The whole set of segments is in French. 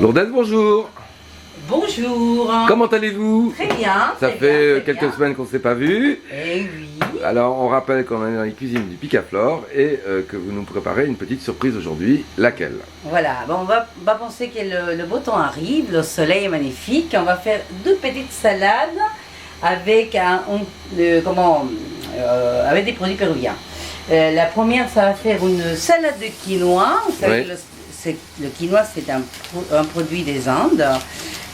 Lourdes, bonjour. Bonjour. Comment allez-vous? Très bien. Ça très fait bien, très quelques bien. semaines qu'on ne s'est pas vu. Eh oui. Alors on rappelle qu'on est dans les cuisines du Picaflore et que vous nous préparez une petite surprise aujourd'hui. Laquelle? Voilà, bon, on va penser que le beau temps arrive, le soleil est magnifique. On va faire deux petites salades avec avec des produits péruviens. La première, ça va faire une salade de quinoa. Vous savez Oui. que le quinoa, c'est un produit des Andes.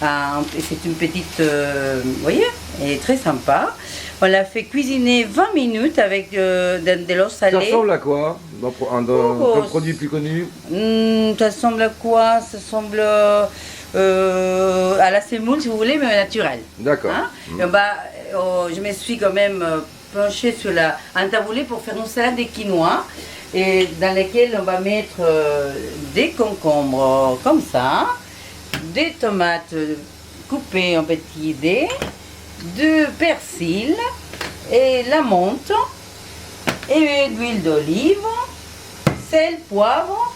C'est une petite, vous voyez, elle est très sympa. On l'a fait cuisiner 20 minutes avec de l'eau salée. Ça ressemble à quoi comme produit plus connu? Ça ressemble à quoi? Ça ressemble à la semoule, si vous voulez, mais naturelle. D'accord. Hein? Je me suis quand même penchée sur un taboulé pour faire une salade de quinoa, et dans laquelle on va mettre des concombres comme ça, des tomates coupées en petits dés, du persil et la menthe, et de l'huile d'olive, sel, poivre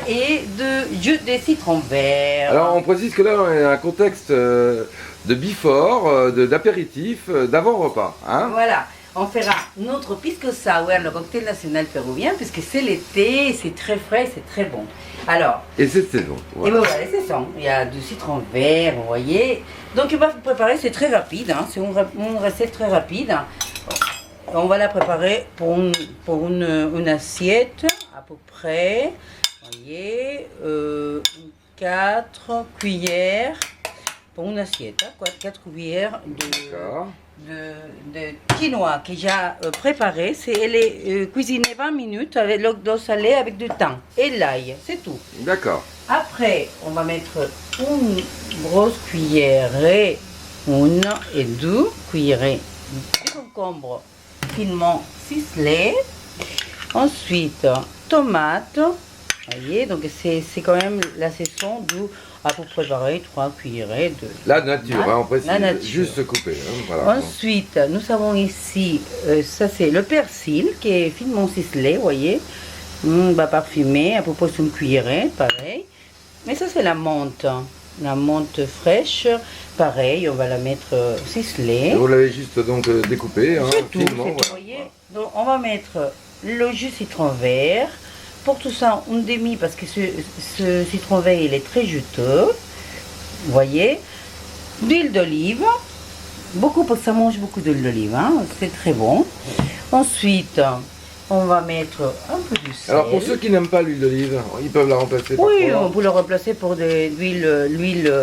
et de jus de citron vert. Alors on précise que là on est dans un contexte de before, d'apéritif, d'avant-repas. Hein? Voilà, on fera notre pisco sour, le cocktail national péruvien, puisque c'est l'été, c'est très frais, c'est très bon. Alors, Et c'est saison. et ben voilà, c'est ça. Il y a du citron vert, vous voyez. Donc on va préparer, c'est très rapide, hein, c'est une recette très rapide. On va la préparer pour une assiette, à peu près, vous voyez, 4 cuillères pour une assiette, hein, 4 cuillères de quinoa que j'ai préparé. Elle est cuisinée 20 minutes avec l'eau salée avec du thym et l'ail, c'est tout. D'accord. Après, on va mettre une grosse cuillère et deux cuillères de concombre finement ciselé. Ensuite, tomates. Voyez, donc c'est quand même la saison d'où à peu près pareil, 3 cuillerées de La nature, hein, on précise. La nature. Juste coupé. Hein, voilà. Ensuite, nous avons ici, ça c'est le persil qui est finement ciselé, vous voyez. On va parfumer à peu près une cuillerée, pareil. Mais ça c'est la menthe. La menthe fraîche, pareil, on va la mettre ciselée. Et vous l'avez juste donc découpé, hein, C'est tout, finement, vous voilà. voyez. Donc on va mettre le jus citron vert. Pour tout ça, une demi, parce que ce citron vert, il est très juteux. Vous voyez. D'huile d'olive. Beaucoup, parce que ça mange beaucoup d'huile d'olive. Hein, c'est très bon. Ensuite, on va mettre un peu de sel. Alors pour ceux qui n'aiment pas l'huile d'olive, ils peuvent la remplacer par Oui, quoi? on peut le remplacer pour l'huile,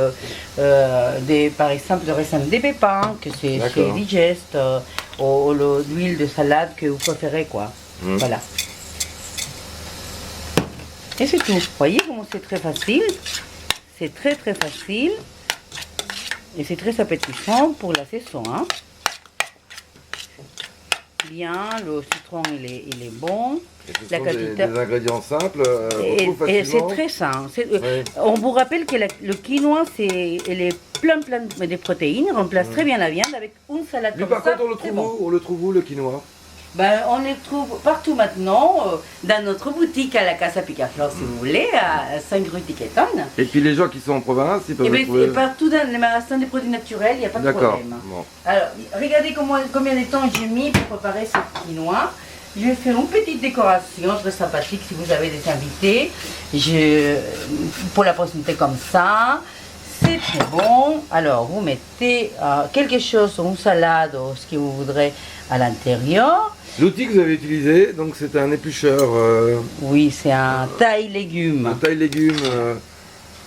par exemple, de raisin de pépins, que c'est digeste, ou l'huile de salade que vous préférez, quoi. Voilà. Et c'est tout. Vous voyez comment c'est très facile. C'est très très facile. Et c'est très appétissant pour la saison. Hein. Bien, le citron il est bon. La des ingrédients simples. Et c'est très sain. On vous rappelle que le quinoa, elle est plein de protéines. On remplace très bien la viande avec une salade. Mais par contre, on le trouve où le quinoa? On les trouve partout maintenant, dans notre boutique à la Casa Picaflore, si vous voulez, à 5 rue Tiqueton. Et puis les gens qui sont en province, ils peuvent le trouver partout dans les magasins de produits naturels, il n'y a pas de problème. Bon. Alors, regardez combien de temps j'ai mis pour préparer ce quinoa. Je vais faire une petite décoration très sympathique si vous avez des invités. Pour la présenter comme ça. C'est très bon. Alors, vous mettez quelque chose, une salade ou ce que vous voudrez à l'intérieur. L'outil que vous avez utilisé, donc c'est un éplucheur. Oui, c'est un taille-légumes. Un taille-légumes.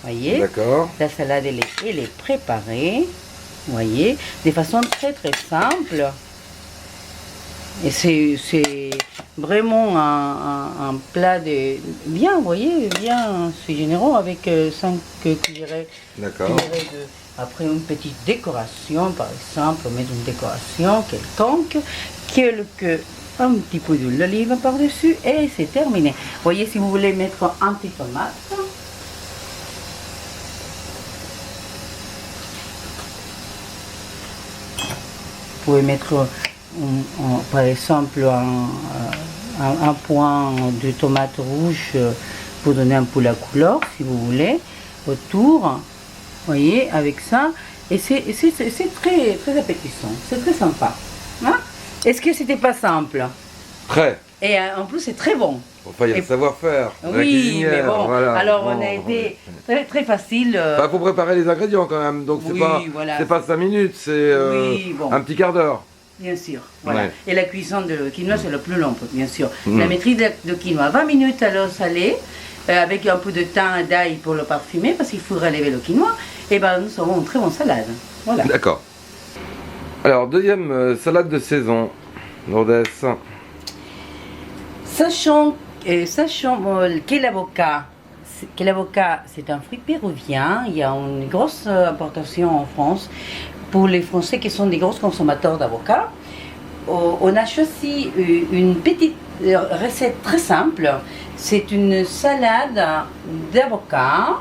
Voyez. D'accord. La salade, elle est préparée. Voyez, de façon très très simple. Et c'est vraiment un plat bien, vous voyez, bien, c'est généreux avec 5 cuillerées. D'accord. Après une petite décoration, par exemple, on met une décoration quelconque, un petit peu d'huile d'olive par-dessus et c'est terminé. Vous voyez, si vous voulez mettre un petit tomate, vous pouvez mettre par exemple un point de tomate rouge pour donner un peu la couleur si vous voulez. autour, vous voyez, avec ça. Et c'est très, très appétissant, c'est très sympa. Hein? Est-ce que c'était pas simple? Très. Et en plus, c'est très bon. Enfin, il y a le savoir-faire. de la Oui, cuisinière, mais bon, voilà. alors Bon, on a été très, très facile. Bah, faut préparer les ingrédients quand même, donc c'est Oui, pas, voilà. c'est pas 5 minutes, c'est Oui, bon. un petit quart d'heure. Bien sûr, voilà. Ouais. Et la cuisson de quinoa, c'est le plus long, bien sûr. Mm. La maîtrise de quinoa, 20 minutes à l'eau salée, avec un peu de thym et d'ail pour le parfumer, parce qu'il faut relever le quinoa. Et ben nous avons une très bonne salade. Voilà. D'accord. Alors, deuxième salade de saison, Lourdes. Sachant que l'avocat, c'est un fruit péruvien, il y a une grosse importation en France pour les Français qui sont des gros consommateurs d'avocats. On a choisi une petite recette très simple. C'est une salade d'avocat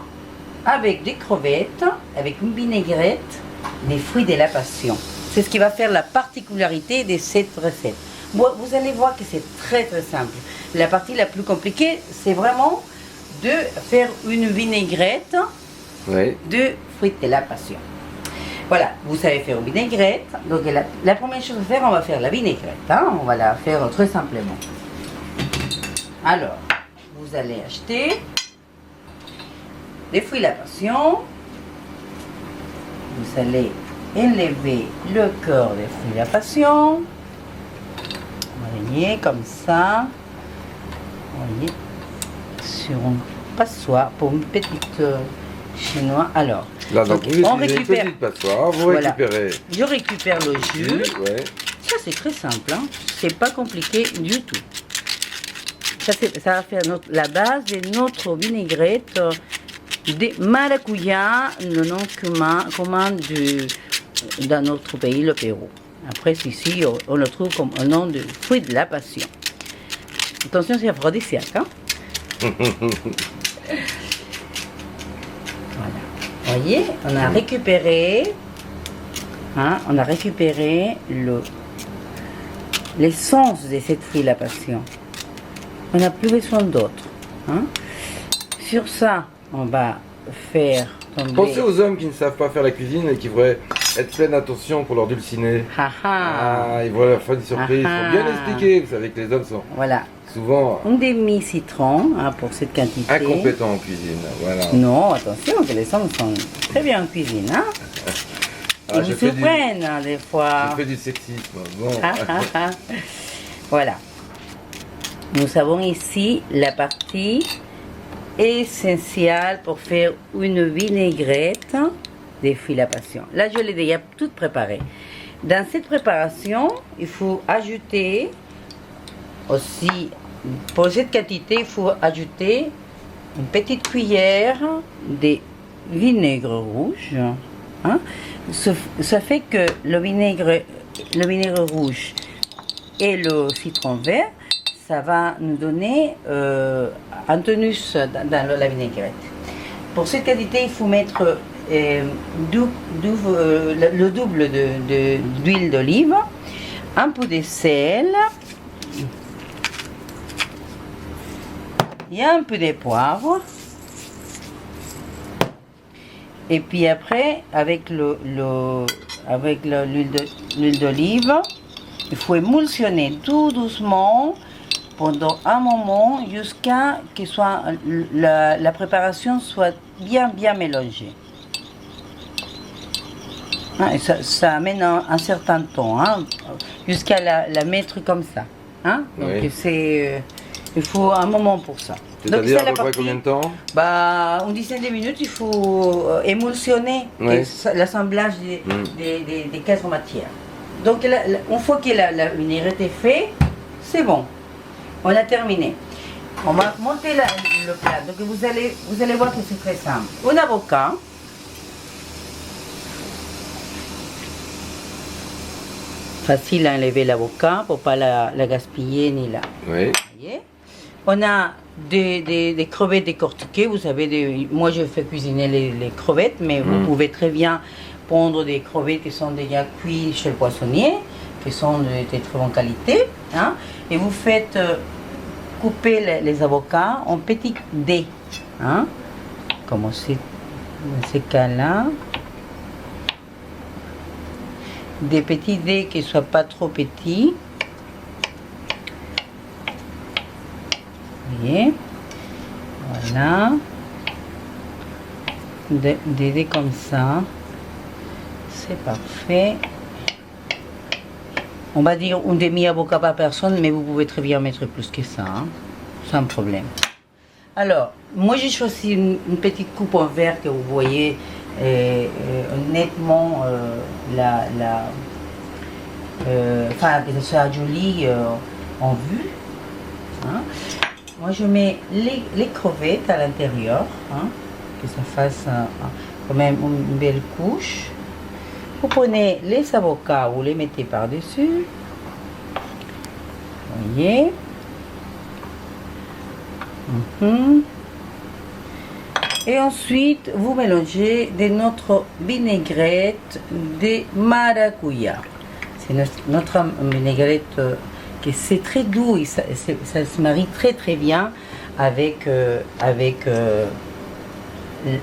avec des crevettes, avec une vinaigrette, des fruits de la passion. C'est ce qui va faire la particularité de cette recette. Vous allez voir que c'est très très simple. La partie la plus compliquée, c'est vraiment de faire une vinaigrette Oui. de fruits de la passion. Voilà, vous savez faire une vinaigrette. Donc la première chose à faire, on va faire la vinaigrette. Hein, on va la faire très simplement. Alors, vous allez acheter des fruits de la passion. Vous allez élever le cœur des fruits de la passion. Vous voyez, comme ça. Vous voyez, sur une passoire pour une petite chinoise. Alors, Là, donc, vous on utilisez récupère. une petite passoire, vous Voilà. récupérez Je récupère le jus. ouais. Ça, c'est très simple. Hein. C'est pas compliqué du tout. Ça va faire la base de notre vinaigrette de maracuja, le nom commun dans notre pays, le Pérou. Après, ici, on le trouve comme un nom de fruit de la passion. Attention, c'est aphrodisiaque. Hein? Voilà. Vous voyez, on a récupéré, l'essence de cette fruit de la passion. On n'a plus besoin d'autre. Hein? Sur ça, on va faire tomber. Pensez aux hommes qui ne savent pas faire la cuisine et qui voudraient être plein d'attention pour leur dulciné. Ils vont leur faire une surprise. Il faut bien expliquer. Vous savez que les hommes sont Voilà. souvent Un demi-citron pour cette quantité. incompétents en cuisine. Voilà. Non, attention, que les hommes sont très bien en cuisine. Hein? Ils vous surprennent des fois. Je fais du sexisme. Bon. Voilà. Nous avons ici la partie essentielle pour faire une vinaigrette des fruits de la passion. Là, je l'ai déjà toute préparée. Dans cette préparation, il faut ajouter aussi, pour cette quantité, il faut ajouter une petite cuillère de vinaigre rouge. Hein? Ça fait que le vinaigre rouge et le citron vert, ça va nous donner un tonus dans la vinaigrette. Pour cette quantité, il faut mettre le double d'huile d'olive, un peu de sel et un peu de poivre. Et puis après, avec l'huile d'olive, il faut émulsionner tout doucement pendant un moment jusqu'à que la préparation soit bien mélangée. Hein, et ça amène un certain temps, hein, jusqu'à la mettre comme ça. Hein. Donc il faut un moment pour ça. C'est-à-dire à peu près combien de temps? Une dizaine de minutes, il faut émulsionner l'assemblage des 4 matières. Donc une fois que la vinaigrette est faite, c'est bon. On a terminé. On va monter le plat. Donc vous allez voir que c'est très simple. Un avocat. Facile à enlever l'avocat pour ne pas la gaspiller ni la. Oui. Voyez. On a des crevettes décortiquées. Vous savez, moi je fais cuisiner les crevettes, mais vous pouvez très bien prendre des crevettes qui sont déjà cuites chez le poissonnier, qui sont de très bonne qualité. Hein, et vous faites couper les avocats en petits dés. Hein, comme aussi dans ces cas-là, des petits dés qui ne soient pas trop petits. Vous voyez, voilà, des dés comme ça, c'est parfait. On va dire un demi-avocat par personne, mais vous pouvez très bien mettre plus que ça, hein, sans problème. Alors, moi j'ai choisi une petite coupe en verre que vous voyez nettement enfin que ce soit joli en vue. Hein. Moi je mets les crevettes à l'intérieur, hein, que ça fasse quand même une belle couche. Vous prenez les avocats, vous les mettez par-dessus. Vous voyez. Et ensuite, vous mélangez de notre vinaigrette de maracuja. C'est notre vinaigrette qui c'est très doux et ça se marie très très bien avec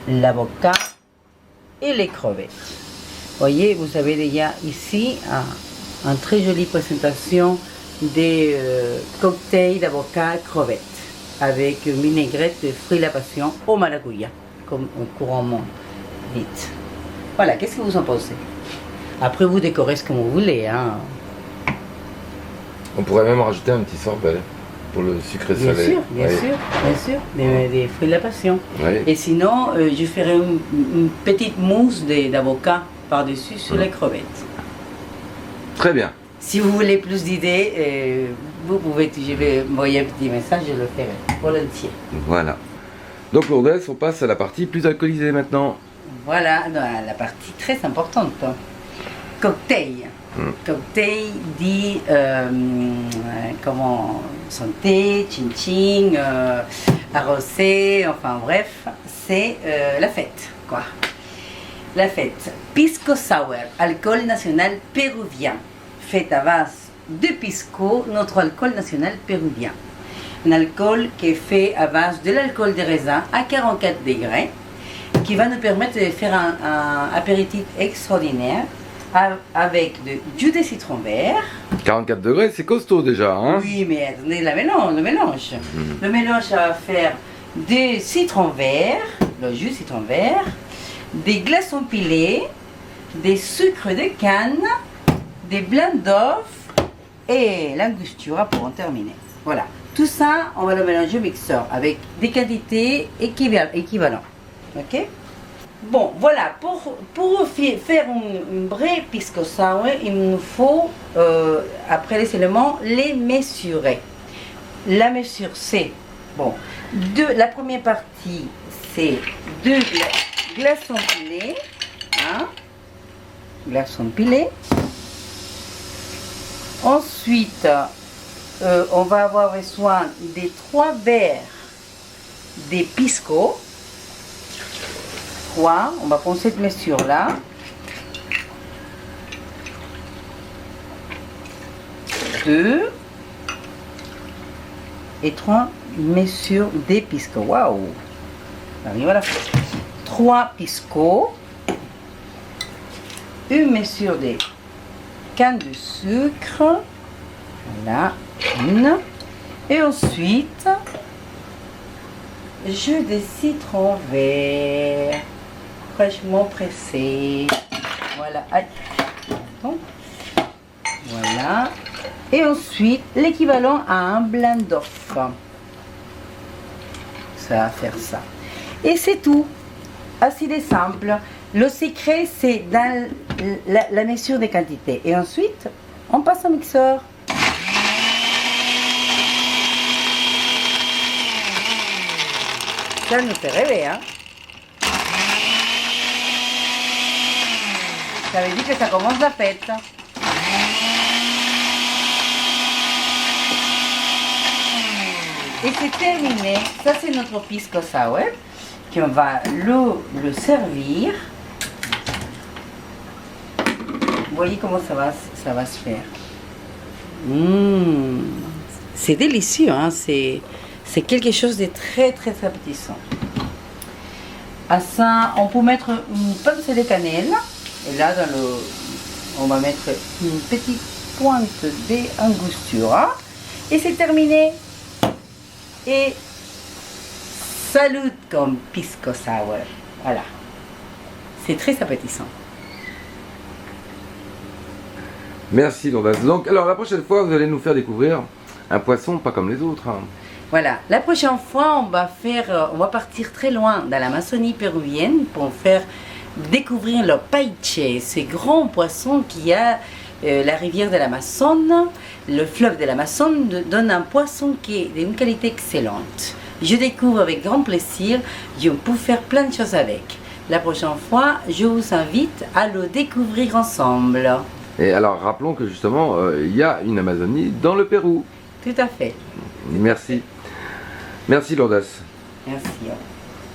l'avocat et les crevettes. Voyez, vous avez déjà ici une très jolie présentation des cocktails d'avocat crevettes avec une vinaigrette de fruits de la passion au maracuja, comme on couramment dit. Voilà, qu'est-ce que vous en pensez? Après, vous décorez ce que vous voulez. Hein. On pourrait même rajouter un petit sorbet pour le sucré salé. Bien sûr, des fruits de la passion. Oui. Et sinon, je ferai une petite mousse d'avocat par-dessus sur les crevettes. Très bien. Si vous voulez plus d'idées, vous pouvez, je vais envoyer un petit message, je le ferai volontiers. Voilà. Donc Lourdes, on passe à la partie plus alcoolisée maintenant. Voilà, la partie très importante. Cocktail. Cocktail dit comment santé, chin-chin, arrosé, enfin bref, c'est la fête, quoi. La fête. Pisco Sour, alcool national péruvien. Fait à base de pisco, notre alcool national péruvien. Un alcool qui est fait à base de l'alcool de raisin à 44 degrés, qui va nous permettre de faire un apéritif extraordinaire avec du jus de citron vert. 44 degrés, c'est costaud déjà, hein? Oui, mais attendez, le mélange. Le mélange, ça va faire du citron vert, le jus de citron vert, des glaçons pilés, des sucres de canne, des blancs d'œufs et l'angostura pour en terminer. Voilà. Tout ça, on va le mélanger au mixeur avec des quantités équivalentes. Ok? Bon, voilà. Pour faire un vrai pisco sour, il nous faut, après les éléments, les mesurer. La mesure, c'est, bon, la première partie, c'est 2 glaçons pilés. Hein? Glaçons pilés. Ensuite, on va avoir besoin des 3 verres de pisco. 3, on va prendre cette mesure-là. 2 et 3 mesures de pisco. Waouh! Voilà. 3 pisco. Une mesure de canne de sucre. Voilà. Une. Et ensuite, jus de citron vert. Fraîchement pressé. Voilà. Voilà. Et ensuite, l'équivalent à un blanc d'œuf. Ça va faire ça. Et c'est tout. Assez de simple. Le secret, c'est dans la mesure des quantités. Et ensuite, on passe au mixeur. Ça nous fait rêver, hein? Ça veut dire que ça commence la fête. Et c'est terminé. Ça, c'est notre pisco sour. Qu'on va le servir. Vous voyez comment ça va se faire. C'est délicieux, hein? C'est quelque chose de très très appétissant. À ça, on peut mettre une pincée de cannelle. Et là, on va mettre une petite pointe d'angostura. Et c'est terminé. Et salut comme pisco sour. Voilà. C'est très appétissant. Merci Lourdes. Donc, alors la prochaine fois, vous allez nous faire découvrir un poisson pas comme les autres. Hein. Voilà, la prochaine fois, on va partir très loin dans l'Amazonie péruvienne pour faire découvrir le paiche, ce grand poisson qui a la rivière de l'Amazone, le fleuve de l'Amazone donne un poisson qui est d'une qualité excellente. Je découvre avec grand plaisir, je peux faire plein de choses avec. La prochaine fois, je vous invite à le découvrir ensemble. Et alors, rappelons que justement, il y a une Amazonie dans le Pérou. Tout à fait. Merci. Merci Lourdes. Merci.